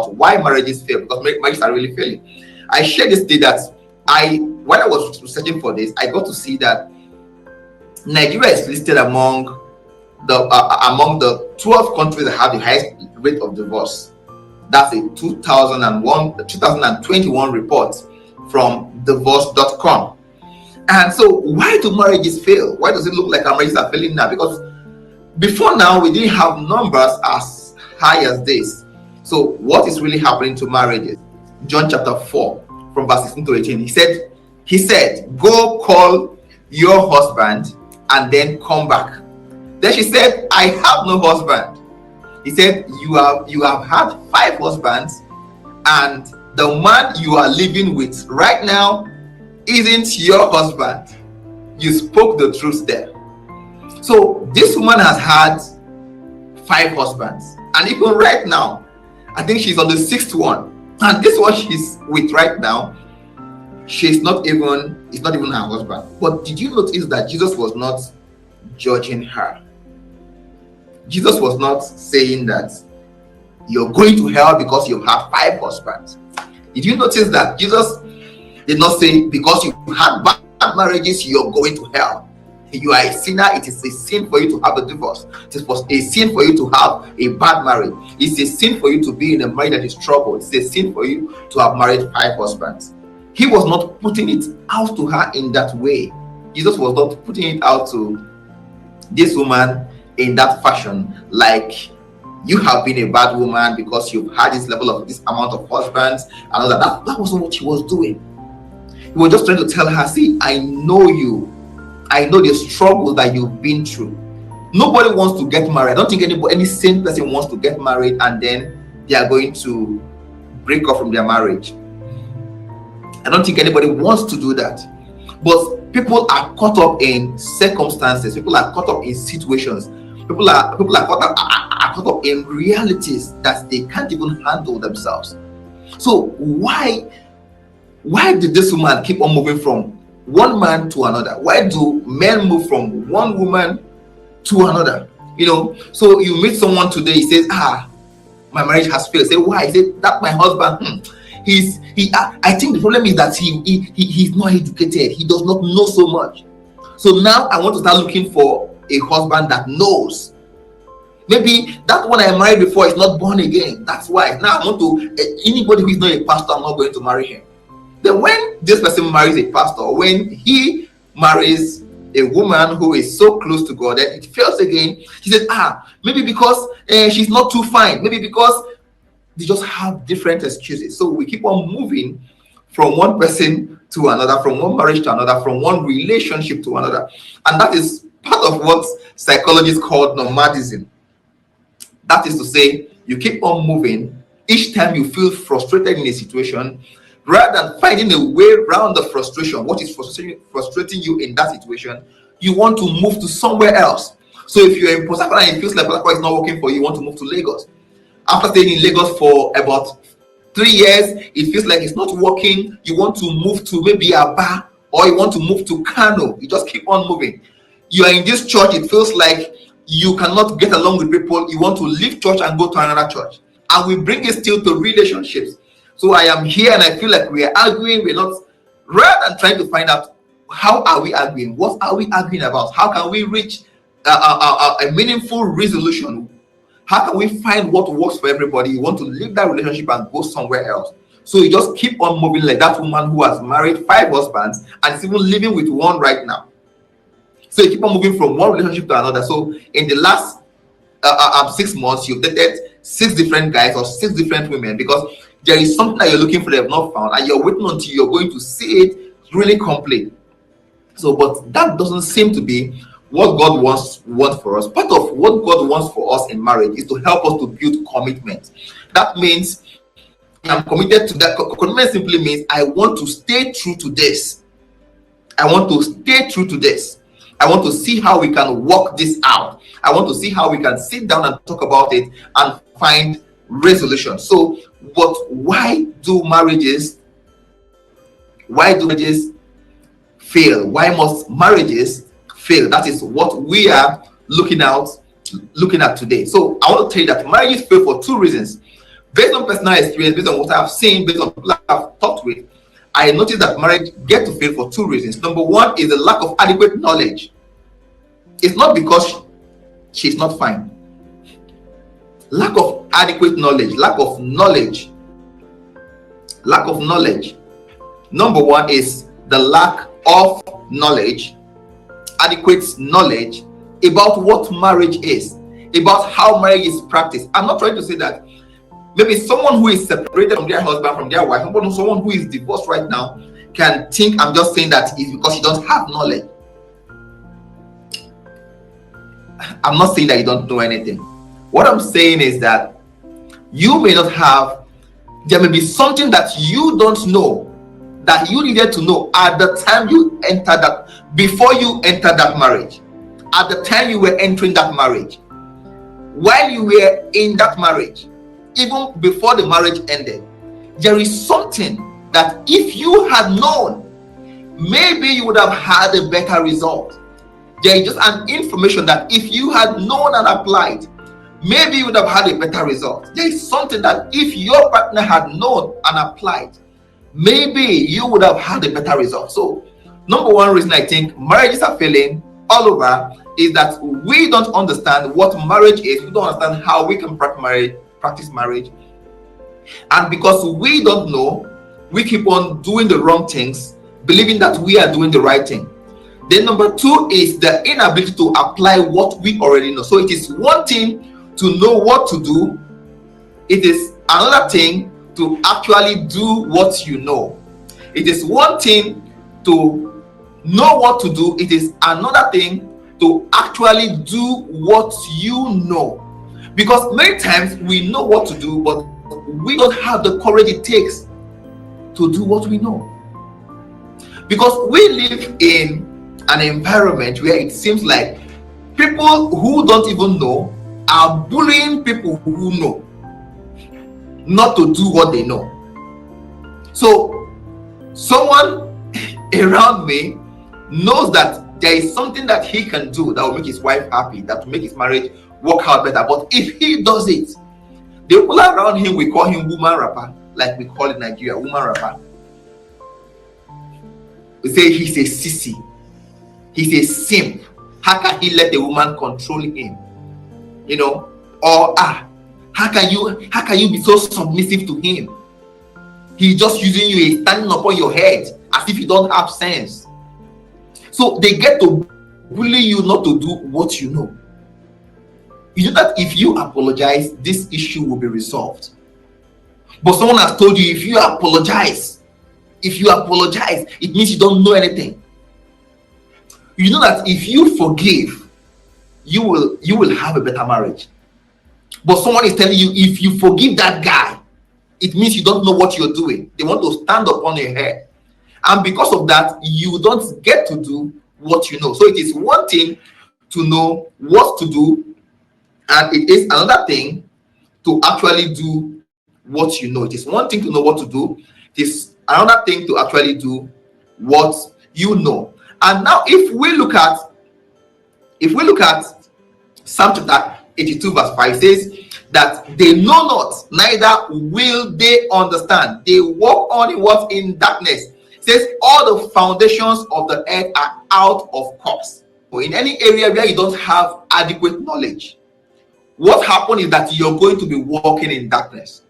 about why marriages fail, because marriages are really failing. I shared this day that when I was researching for this, I got to see that Nigeria is listed among the 12 countries that have the highest rate of divorce. That's a 2021 report from divorce.com. And so why do marriages fail? Why does it look like our marriages are failing now? Because before now, we didn't have numbers as high as this. So what is really happening to marriages? John chapter 4 from verse 16 to 18. He said, go call your husband and then come back. Then she said, I have no husband. He said, you have had 5 husbands, and the man you are living with right now isn't your husband. You spoke the truth there. So this woman has had 5 husbands, and even right now, I think she's on the 6th one. And this one she's with right now, it's not even her husband. But did you notice that Jesus was not judging her? Jesus was not saying that you're going to hell because you've had 5 husbands. Did you notice that Jesus did not say because you had bad marriages you're going to hell? You are a sinner. It is a sin for you to have a divorce. It is a sin for you to have a bad marriage. It's a sin for you to be in a marriage that is troubled. It's a sin for you to have married 5 husbands. He was not putting it out to her in that way. Jesus was not putting it out to this woman in that fashion, like you have been a bad woman because you've had this amount of husbands and all that. That wasn't what he was doing. He was just trying to tell her, see, I know you. I know the struggle that you've been through. Nobody wants to get married. I don't think any sane person wants to get married and then they are going to break up from their marriage. I don't think anybody wants to do that. But people are caught up in circumstances. People are caught up in situations. People are caught up in realities that they can't even handle themselves. So why did this woman keep on moving from one man to another? Why do men move from one woman to another? So you meet someone today, he says, my marriage has failed. Say, why? He said, that my husband, I think the problem is that he's not educated. He does not know so much. So now I want to start looking for a husband that knows. Maybe that one I married before is not born again. That's why now I want to, anybody who is not a pastor, I'm not going to marry him. Then when this person marries a pastor, when he marries a woman who is so close to God, then it fails again. He said, maybe because she's not too fine. Maybe because they just have different excuses. So we keep on moving from one person to another, from one marriage to another, from one relationship to another. And that is part of what psychologists call nomadism. That is to say, you keep on moving. Each time you feel frustrated in a situation, rather than finding a way around the frustration, what is frustrating you in that situation, you want to move to somewhere else. So if you're in Port Harcourt and it feels like Port Harcourt is not working for you, you want to move to Lagos. After staying in Lagos for about 3 years, it feels like it's not working. You want to move to maybe Aba, or you want to move to Kano. You just keep on moving. You are in this church, it feels like you cannot get along with people. You want to leave church and go to another church. And we bring it still to relationships. So I am here and I feel like we are arguing. We're not, rather than trying to find out how are we arguing, what are we arguing about, how can we reach a meaningful resolution, how can we find what works for everybody. You want to leave that relationship and go somewhere else. So you just keep on moving like that woman who has married 5 husbands and is even living with one right now. So you keep on moving from one relationship to another. So in the last 6 months, you've dated 6 different guys or 6 different women, because there is something that you're looking for, they have not found, and you're waiting until you're going to see it really complete. So, but that doesn't seem to be what God wants for us. Part of what God wants for us in marriage is to help us to build commitment. That means I'm committed to that. Commitment simply means I want to stay true to this. I want to stay true to this. I want to see how we can work this out. I want to see how we can sit down and talk about it and find resolution. So, but why do marriages fail? Why must marriages fail? That is what we are looking at today. So I want to tell you that marriages fail for 2 reasons. Based on personal experience, based on what I've seen, based on people I've talked with, I noticed that marriage get to fail for two reasons. Number one is the lack of adequate knowledge. It's not because she's not fine. Lack of adequate knowledge, lack of knowledge. Number one is the lack of knowledge, adequate knowledge about what marriage is, about how marriage is practiced. I'm not trying to say that maybe someone who is separated from their husband, from their wife, someone who is divorced right now can think I'm just saying that it's because you don't have knowledge. I'm not saying that you don't know anything. What I'm saying is that you may not have, there may be something that you don't know that you needed to know at the time you entered that, before you entered that marriage, at the time you were entering that marriage, while you were in that marriage, even before the marriage ended. There is something that if you had known, maybe you would have had a better result. There is just an information that if you had known and applied, maybe you would have had a better result. There is something that if your partner had known and applied, maybe you would have had a better result. So number one reason I think marriages are failing all over is that we don't understand what marriage is. We don't understand how we can practice marriage. And because we don't know, we keep on doing the wrong things, believing that we are doing the right thing. Then number two is the inability to apply what we already know. So it is one thing to know what to do. It is another thing to actually do what you know. It is one thing to know what to do. It is another thing to actually do what you know. Because many times we know what to do, but we don't have the courage it takes to do what we know. Because we live in an environment where it seems like people who don't even know are bullying people who know not to do what they know. So someone around me knows that there is something that he can do that will make his wife happy, that will make his marriage work out better. But if he does it, the people around him, we call him woman rapper, like we call it Nigeria, woman rapper. We say he's a sissy, he's a simp. How can he let a woman control him? You know, or how can you be so submissive to him? He's just using you, he's standing upon your head as if you don't have sense. So they get to bully you not to do what you know. You know that if you apologize, this issue will be resolved. But someone has told you if you apologize, it means you don't know anything. You know that if you forgive, you will have a better marriage. But someone is telling you if you forgive that guy, it means you don't know what you're doing. They want to stand upon your head. And because of that, you don't get to do what you know. So it is one thing to know what to do, and it is another thing to actually do what you know. It is one thing to know what to do. It is another thing to actually do what you know. And now if we look at Psalm chapter 82 verse 5, says that they know not, neither will they understand. They walk on in darkness. It says all the foundations of the earth are out of course. So in any area where you don't have adequate knowledge, what happens is that you're going to be walking in darkness.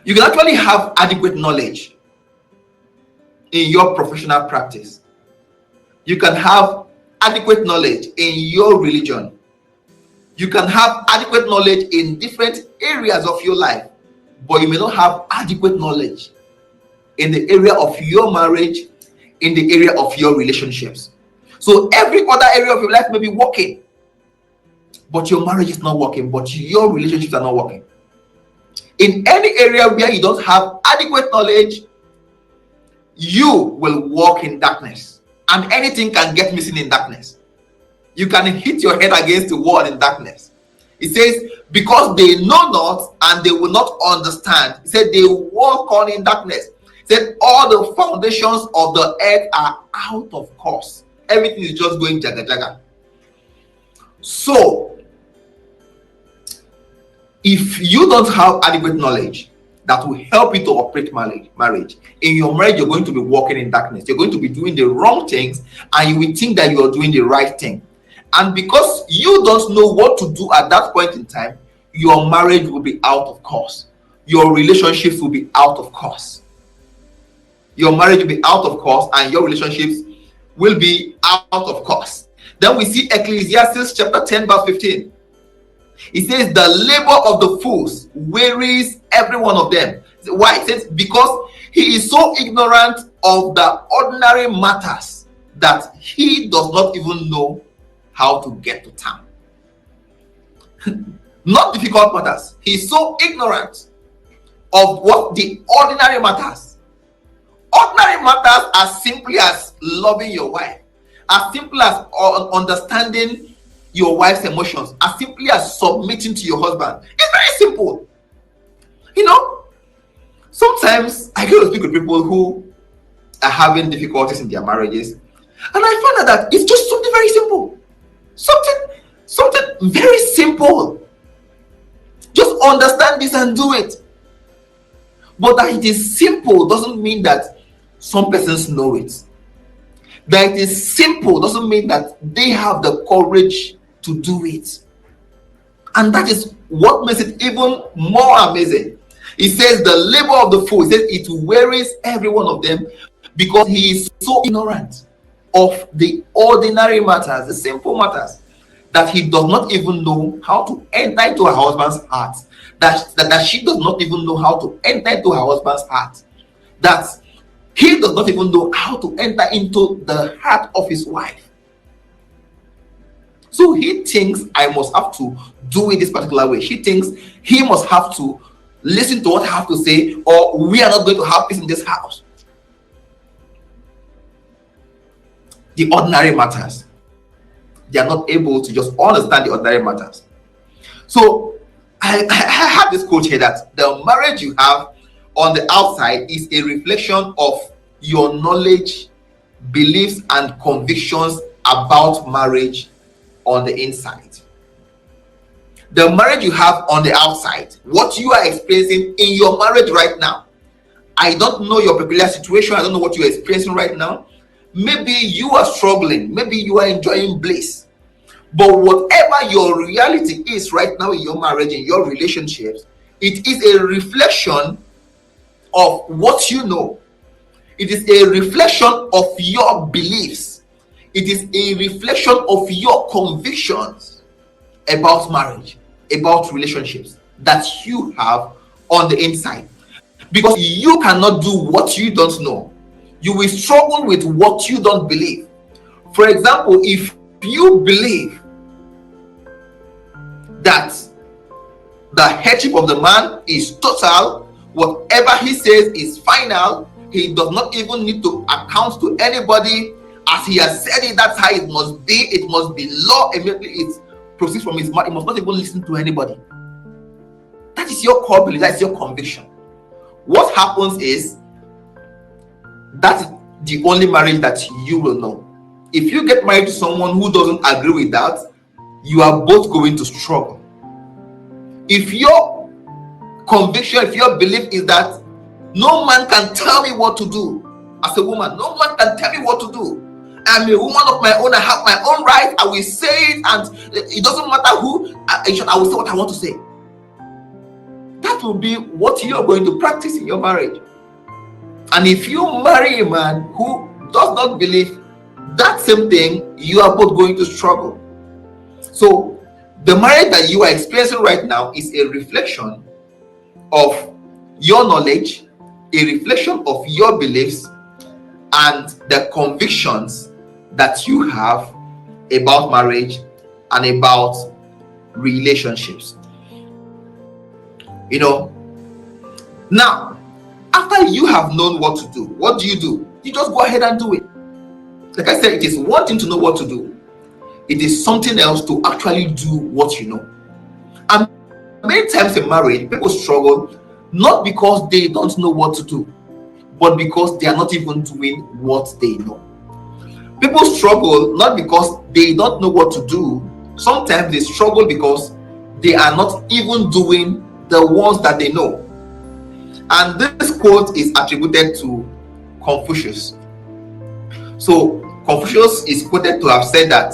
You can actually have adequate knowledge in your professional practice. You can have adequate knowledge in your religion. You can have adequate knowledge in different areas of your life, but you may not have adequate knowledge in the area of your marriage, in the area of your relationships. So every other area of your life may be working, but your marriage is not working, but your relationships are not working. In any area where you don't have adequate knowledge, you will walk in darkness, and anything can get missing in darkness. You can hit your head against the wall in darkness. It says, because they know not and they will not understand. It said they walk on in darkness. It said all the foundations of the earth are out of course. Everything is just going jaga jaga. So If you don't have adequate knowledge that will help you to operate marriage, in your marriage, you're going to be walking in darkness. You're going to be doing the wrong things, and you will think that you are doing the right thing. And because you don't know what to do at that point in time, your marriage will be out of course. Your relationships will be out of course. Your marriage will be out of course, and your relationships will be out of course. Then we see Ecclesiastes chapter 10 verse 15. It says, the labor of the fools wearies every one of them. Why? It says, because he is so ignorant of the ordinary matters that he does not even know how to get to town. Not difficult matters. He's so ignorant of what the ordinary matters. Ordinary matters as simply as loving your wife, as simple as understanding your wife's emotions, as simply as submitting to your husband. It's very simple. Sometimes I get to speak with people who are having difficulties in their marriages, and I find out that it's just something very simple. Something very simple. Just understand this and do it. But that it is simple doesn't mean that some persons know it. That it is simple doesn't mean that they have the courage to do it. And that is what makes it even more amazing. It says the labor of the fool, it says it wearies every one of them, because he is so ignorant of the ordinary matters, the simple matters, that he does not even know how to enter into her husband's heart. That she does not even know how to enter into her husband's heart. That he does not even know how to enter into the heart of his wife. So he thinks, I must have to do it this particular way. She thinks he must have to listen to what I have to say, or we are not going to have peace in this house. The ordinary matters, they are not able to just understand the ordinary matters. So I have this quote here that the marriage you have on the outside is a reflection of your knowledge, beliefs, and convictions about marriage on the inside. The marriage you have on the outside, what you are experiencing in your marriage right now, I don't know your peculiar situation. I don't know what you're experiencing right now. Maybe you are struggling. Maybe you are enjoying bliss. But whatever your reality is right now in your marriage, in your relationships, it is a reflection of what you know. It is a reflection of your beliefs. It is a reflection of your convictions about marriage, about relationships that you have on the inside. Because you cannot do what you don't know. You will struggle with what you don't believe. For example, if you believe that the headship of the man is total, whatever he says is final, he does not even need to account to anybody, as he has said it, that's how it must be law. Immediately it proceeds from his mouth. He must not even listen to anybody. That is your core belief, that is your conviction. What happens is, that's the only marriage that you will know. If you get married to someone who doesn't agree with that, you are both going to struggle. If your conviction, if your belief is that no man can tell me what to do, as a woman, no man can tell me what to do. I'm a woman of my own, I have my own right, I will say it, and it doesn't matter who, I will say what I want to say. That will be what you are going to practice in your marriage. And if you marry a man who does not believe that same thing, you are both going to struggle. So the marriage that you are experiencing right now is a reflection of your knowledge, a reflection of your beliefs, and the convictions that you have about marriage and about relationships. Now, after you have known what to do, what do? You just go ahead and do it. Like I said, it is one thing to know what to do. It is something else to actually do what you know. And many times in marriage, people struggle not because they don't know what to do, but because they are not even doing what they know. People struggle not because they don't know what to do. Sometimes they struggle because they are not even doing the ones that they know. And this quote is attributed to Confucius. So Confucius is quoted to have said that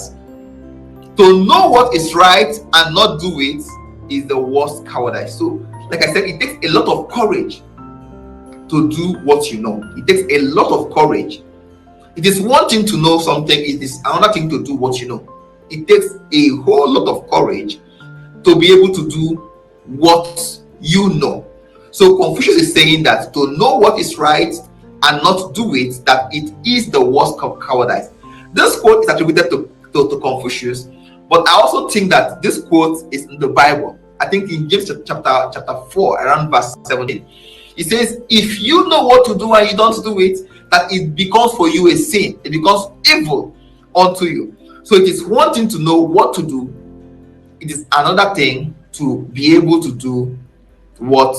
to know what is right and not do it is the worst cowardice. So, like I said, it takes a lot of courage to do what you know. It takes a lot of courage. It is one thing to know something, it is another thing to do what you know. It takes a whole lot of courage to be able to do what you know. So Confucius is saying that to know what is right and not do it, that it is the worst cowardice. This quote is attributed to Confucius, but I also think that this quote is in the Bible. I think in James chapter 4, around verse 17, it says, if you know what to do and you don't do it, that it becomes for you a sin, it becomes evil unto you. So it is one thing to know what to do, it is another thing to be able to do what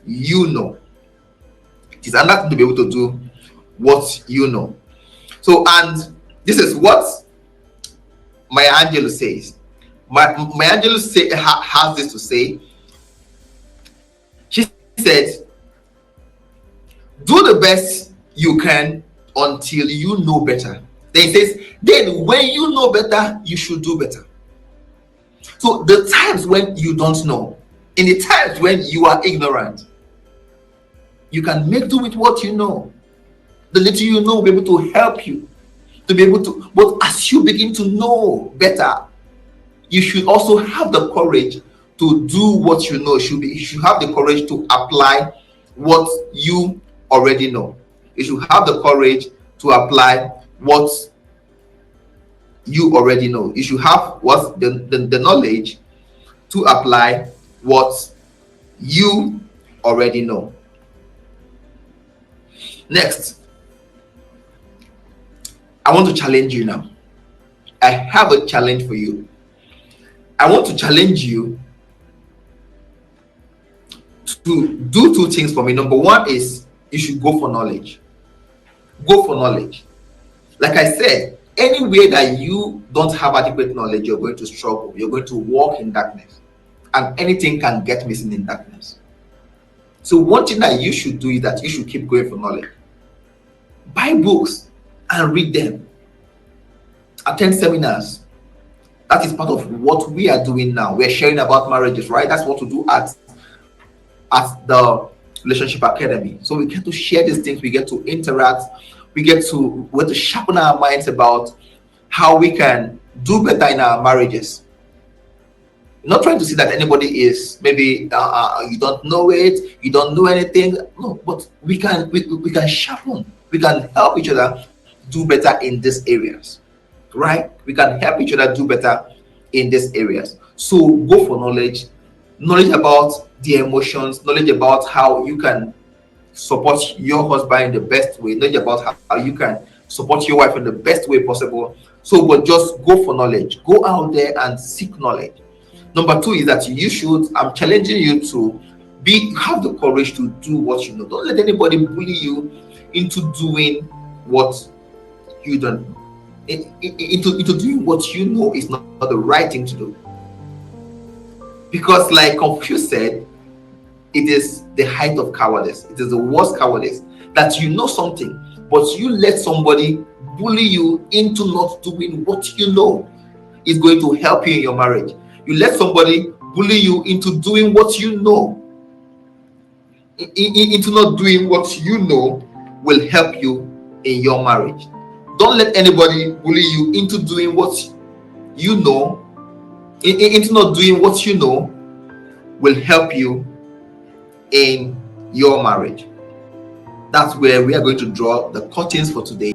you know. It is another thing to be able to do what you know. So, and this is what Maya Angelou says. Maya Angelou has this to say. She said, do the best you can until you know better. Then it says, then when you know better, you should do better. So the times when you don't know, in the times when you are ignorant, you can make do with what you know. The little you know will be able to help you to be able to, but as you begin to know better, you should also have the courage to do what you know. You should have the courage to apply what you already know. You should have the courage to apply what you already know. You should have what the knowledge to apply what you already know. Next, I want to challenge you now. I have a challenge for you. I want to challenge you to do two things for me. Number one is you should go for knowledge. Go for knowledge. Like I said, anywhere that you don't have adequate knowledge, you're going to struggle. You're going to walk in darkness, and anything can get missing in darkness. So one thing that you should do is that you should keep going for knowledge. Buy books and read them. Attend seminars. That is part of what we are doing now. We're sharing about marriages, right? That's what we do at the Relationship Academy. So we get to share these things, we get to interact, we get to sharpen our minds about how we can do better in our marriages. I'm not trying to see that anybody is maybe you don't know it, you don't know anything. No, but we can sharpen, we can help each other do better in these areas, right? We can help each other do better in these areas. So go for knowledge about the emotions, knowledge about how you can support your husband in the best way, knowledge about how you can support your wife in the best way possible. So, but just go for knowledge. Go out there and seek knowledge. Number two is that you should, I'm challenging you to have the courage to do what you know. Don't let anybody bully you into doing what you don't, into doing what you know is not the right thing to do. Because like Confucius said, it is the height of cowardice. It is the worst cowardice that you know something, but you let somebody bully you into not doing what you know is going to help you in your marriage. You let somebody bully you into doing what you know, into not doing what you know will help you in your marriage. Don't let anybody bully you into doing what you know, into not doing what you know will help you in your marriage. That's where we are going to draw the curtains for today.